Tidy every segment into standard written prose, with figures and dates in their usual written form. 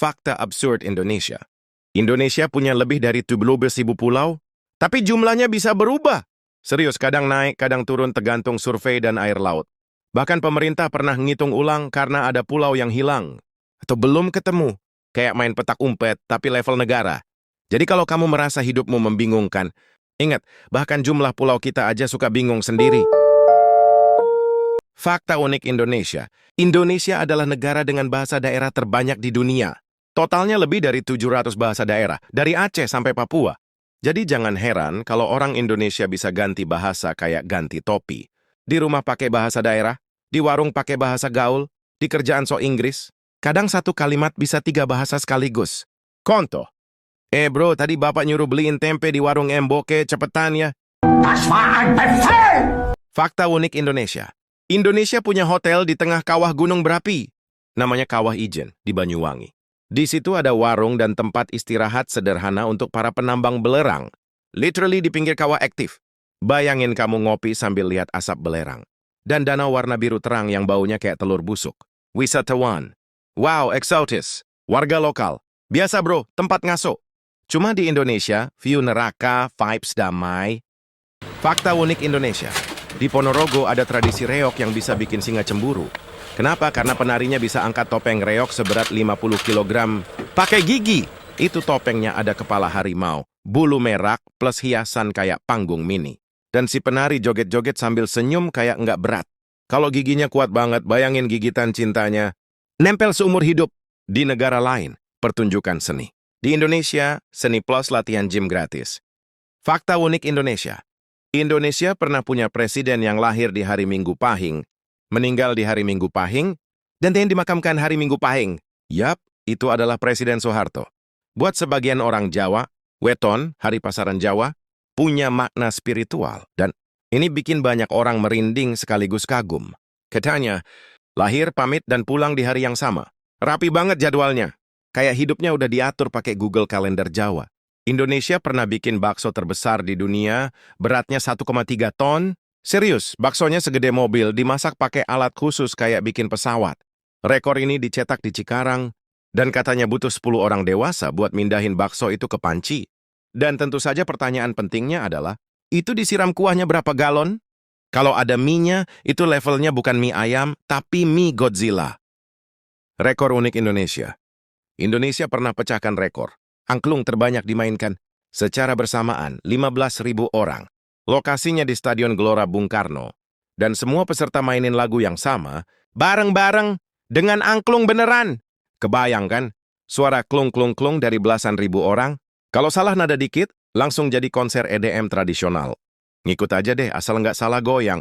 Fakta absurd Indonesia. Indonesia punya lebih dari 17.000 pulau, tapi jumlahnya bisa berubah. Serius, kadang naik, kadang turun tergantung survei dan air laut. Bahkan pemerintah pernah ngitung ulang karena ada pulau yang hilang atau belum ketemu. Kayak main petak umpet, tapi level negara. Jadi kalau kamu merasa hidupmu membingungkan, ingat, bahkan jumlah pulau kita aja suka bingung sendiri. Fakta unik Indonesia. Indonesia adalah negara dengan bahasa daerah terbanyak di dunia. Totalnya lebih dari 700 bahasa daerah, dari Aceh sampai Papua. Jadi jangan heran kalau orang Indonesia bisa ganti bahasa kayak ganti topi. Di rumah pakai bahasa daerah, di warung pakai bahasa gaul, di kerjaan so Inggris. Kadang satu kalimat bisa 3 bahasa sekaligus. Contoh. Bro, tadi bapak nyuruh beliin tempe di warung Emboke, cepetan ya. Fakta unik Indonesia. Indonesia punya hotel di tengah kawah gunung berapi. Namanya Kawah Ijen di Banyuwangi. Di situ ada warung dan tempat istirahat sederhana untuk para penambang belerang. Literally di pinggir kawah aktif. Bayangin kamu ngopi sambil lihat asap belerang. Dan danau warna biru terang yang baunya kayak telur busuk. Wisatawan. Wow, eksotis. Warga lokal. Biasa bro, tempat ngaso. Cuma di Indonesia, view neraka, vibes damai. Fakta unik Indonesia. Di Ponorogo ada tradisi reok yang bisa bikin singa cemburu. Kenapa? Karena penarinya bisa angkat topeng reok seberat 50 kg. Pakai gigi. Itu topengnya ada kepala harimau, bulu merak, plus hiasan kayak panggung mini. Dan si penari joget-joget sambil senyum kayak nggak berat. Kalau giginya kuat banget, bayangin gigitan cintanya. Nempel seumur hidup. Di negara lain, pertunjukan seni. Di Indonesia, seni plus latihan gym gratis. Fakta unik Indonesia. Indonesia pernah punya presiden yang lahir di hari Minggu Pahing, meninggal di hari Minggu Pahing, dan dimakamkan hari Minggu Pahing. Yap, itu adalah Presiden Soeharto. Buat sebagian orang Jawa, Weton, Hari Pasaran Jawa, punya makna spiritual. Dan ini bikin banyak orang merinding sekaligus kagum. Katanya, lahir, pamit, dan pulang di hari yang sama. Rapi banget jadwalnya. Kayak hidupnya udah diatur pakai Google Kalender Jawa. Indonesia pernah bikin bakso terbesar di dunia, beratnya 1,3 ton. Serius, baksonya segede mobil, dimasak pakai alat khusus kayak bikin pesawat. Rekor ini dicetak di Cikarang, dan katanya butuh 10 orang dewasa buat mindahin bakso itu ke panci. Dan tentu saja pertanyaan pentingnya adalah, itu disiram kuahnya berapa galon? Kalau ada mie-nya, itu levelnya bukan mie ayam, tapi mie Godzilla. Rekor unik Indonesia. Indonesia pernah pecahkan rekor. Angklung terbanyak dimainkan secara bersamaan, 15.000 orang. Lokasinya di Stadion Gelora Bung Karno. Dan semua peserta mainin lagu yang sama, bareng-bareng dengan angklung beneran. Kebayang kan? Suara klung-klung-klung dari belasan ribu orang. Kalau salah nada dikit, langsung jadi konser EDM tradisional. Ngikut aja deh, asal nggak salah goyang.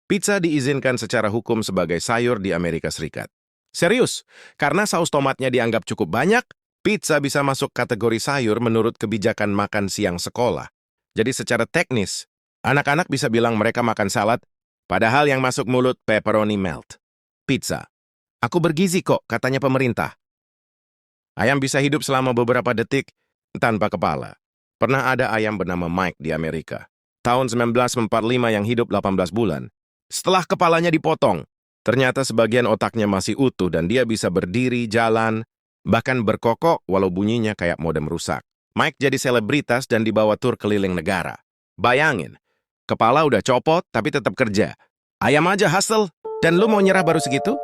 Pizza diizinkan secara hukum sebagai sayur di Amerika Serikat. Serius, karena saus tomatnya dianggap cukup banyak, pizza bisa masuk kategori sayur menurut kebijakan makan siang sekolah. Jadi secara teknis, anak-anak bisa bilang mereka makan salad, padahal yang masuk mulut pepperoni melt. Pizza. Aku bergizi kok, katanya pemerintah. Ayam bisa hidup selama beberapa detik tanpa kepala. Pernah ada ayam bernama Mike di Amerika. Tahun 1945 yang hidup 18 bulan. Setelah kepalanya dipotong, ternyata sebagian otaknya masih utuh dan dia bisa berdiri, jalan, bahkan berkokok walau bunyinya kayak modem rusak. Mike jadi selebritas dan dibawa tur keliling negara. Bayangin, kepala udah copot tapi tetap kerja. Ayam aja hustle, dan lu mau nyerah baru segitu?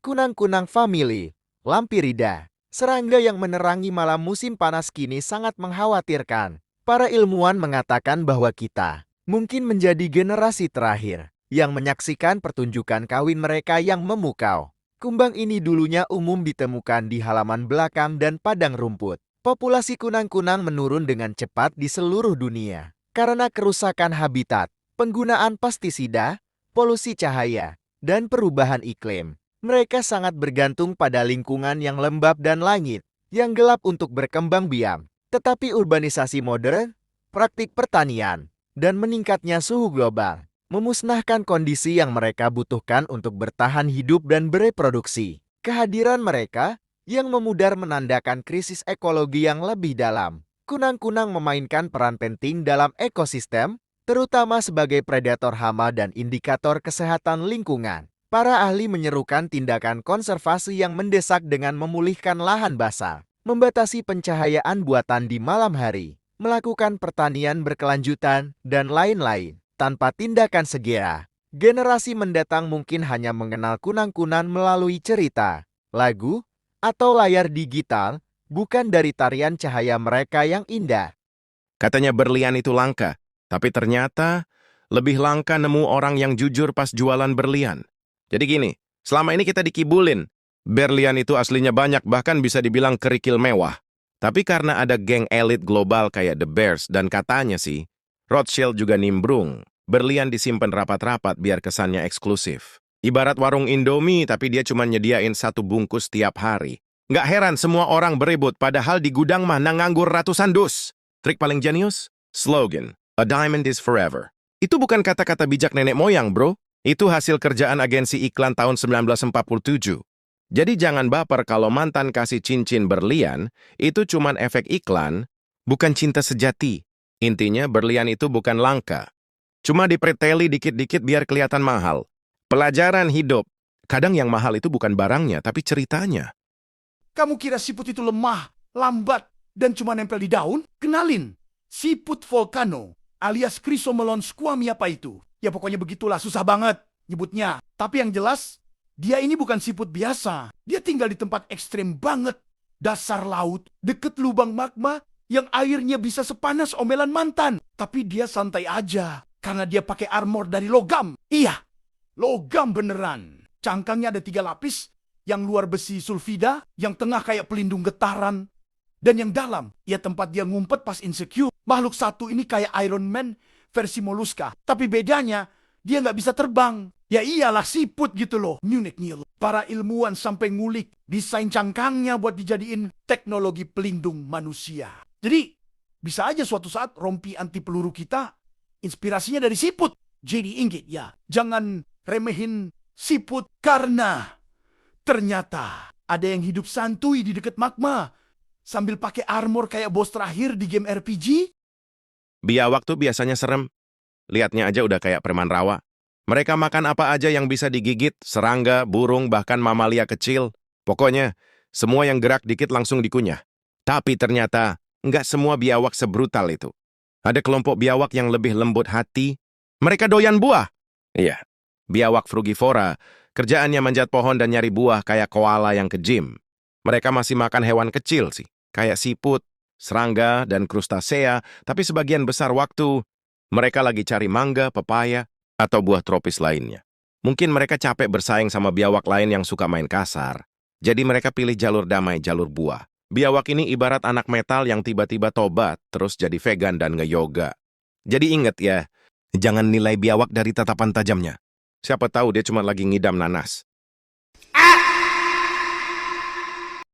Kunang-kunang family, Lampirida, serangga yang menerangi malam musim panas kini sangat mengkhawatirkan. Para ilmuwan mengatakan bahwa kita mungkin menjadi generasi terakhir yang menyaksikan pertunjukan kawin mereka yang memukau. Kumbang ini dulunya umum ditemukan di halaman belakang dan padang rumput. Populasi kunang-kunang menurun dengan cepat di seluruh dunia karena kerusakan habitat, penggunaan pestisida, polusi cahaya, dan perubahan iklim. Mereka sangat bergantung pada lingkungan yang lembab dan langit yang gelap untuk berkembang biak. Tetapi urbanisasi modern, praktik pertanian, dan meningkatnya suhu global memusnahkan kondisi yang mereka butuhkan untuk bertahan hidup dan bereproduksi. Kehadiran mereka yang memudar menandakan krisis ekologi yang lebih dalam. Kunang-kunang memainkan peran penting dalam ekosistem, terutama sebagai predator hama dan indikator kesehatan lingkungan. Para ahli menyerukan tindakan konservasi yang mendesak dengan memulihkan lahan basah, membatasi pencahayaan buatan di malam hari, melakukan pertanian berkelanjutan, dan lain-lain. Tanpa tindakan segera, generasi mendatang mungkin hanya mengenal kunang-kunang melalui cerita, lagu, atau layar digital, bukan dari tarian cahaya mereka yang indah. Katanya berlian itu langka, tapi ternyata lebih langka nemu orang yang jujur pas jualan berlian. Jadi gini, selama ini kita dikibulin. Berlian itu aslinya banyak, bahkan bisa dibilang kerikil mewah. Tapi karena ada geng elit global kayak The Bears dan katanya sih, Rothschild juga nimbrung, berlian disimpan rapat-rapat biar kesannya eksklusif. Ibarat warung Indomie, tapi dia cuma nyediain 1 bungkus tiap hari. Nggak heran semua orang beribut, padahal di gudang mah nganggur ratusan dus. Trik paling jenius? Slogan, "A diamond is forever." Itu bukan kata-kata bijak nenek moyang, bro. Itu hasil kerjaan agensi iklan tahun 1947. Jadi jangan baper kalau mantan kasih cincin berlian, itu cuman efek iklan, bukan cinta sejati. Intinya berlian itu bukan langka. Cuma dipreteli dikit-dikit biar kelihatan mahal. Pelajaran hidup. Kadang yang mahal itu bukan barangnya, tapi ceritanya. Kamu kira siput itu lemah, lambat, dan cuma nempel di daun? Kenalin, siput volcano alias Chrysomelon squammy apa itu? Ya pokoknya begitulah, susah banget nyebutnya. Tapi yang jelas, dia ini bukan siput biasa. Dia tinggal di tempat ekstrem banget. Dasar laut, deket lubang magma yang airnya bisa sepanas omelan mantan. Tapi dia santai aja, karena dia pakai armor dari logam. Iya, logam beneran. Cangkangnya ada 3 lapis, yang luar besi sulfida, yang tengah kayak pelindung getaran, dan yang dalam, ya tempat dia ngumpet pas insecure. Makhluk satu ini kayak Iron Man versi moluska. Tapi bedanya, dia nggak bisa terbang. Ya iyalah siput gitu loh. Munich Neil. Para ilmuwan sampai ngulik desain cangkangnya buat dijadiin teknologi pelindung manusia. Jadi, bisa aja suatu saat rompi anti peluru kita, inspirasinya dari siput. Jadi ingat ya, jangan remehin siput karena ternyata ada yang hidup santuy di dekat magma sambil pakai armor kayak bos terakhir di game RPG. Biawak tuh biasanya serem. Lihatnya aja udah kayak preman rawa. Mereka makan apa aja yang bisa digigit, serangga, burung, bahkan mamalia kecil. Pokoknya, semua yang gerak dikit langsung dikunyah. Tapi ternyata, nggak semua biawak sebrutal itu. Ada kelompok biawak yang lebih lembut hati. Mereka doyan buah. Iya, biawak frugivora, kerjaannya manjat pohon dan nyari buah kayak koala yang ke gym. Mereka masih makan hewan kecil sih, kayak siput, serangga, dan krustasea, tapi sebagian besar waktu, mereka lagi cari mangga, pepaya, atau buah tropis lainnya. Mungkin mereka capek bersaing sama biawak lain yang suka main kasar. Jadi mereka pilih jalur damai, jalur buah. Biawak ini ibarat anak metal yang tiba-tiba tobat, terus jadi vegan dan nge-yoga. Jadi inget ya, jangan nilai biawak dari tatapan tajamnya. Siapa tahu dia cuma lagi ngidam nanas.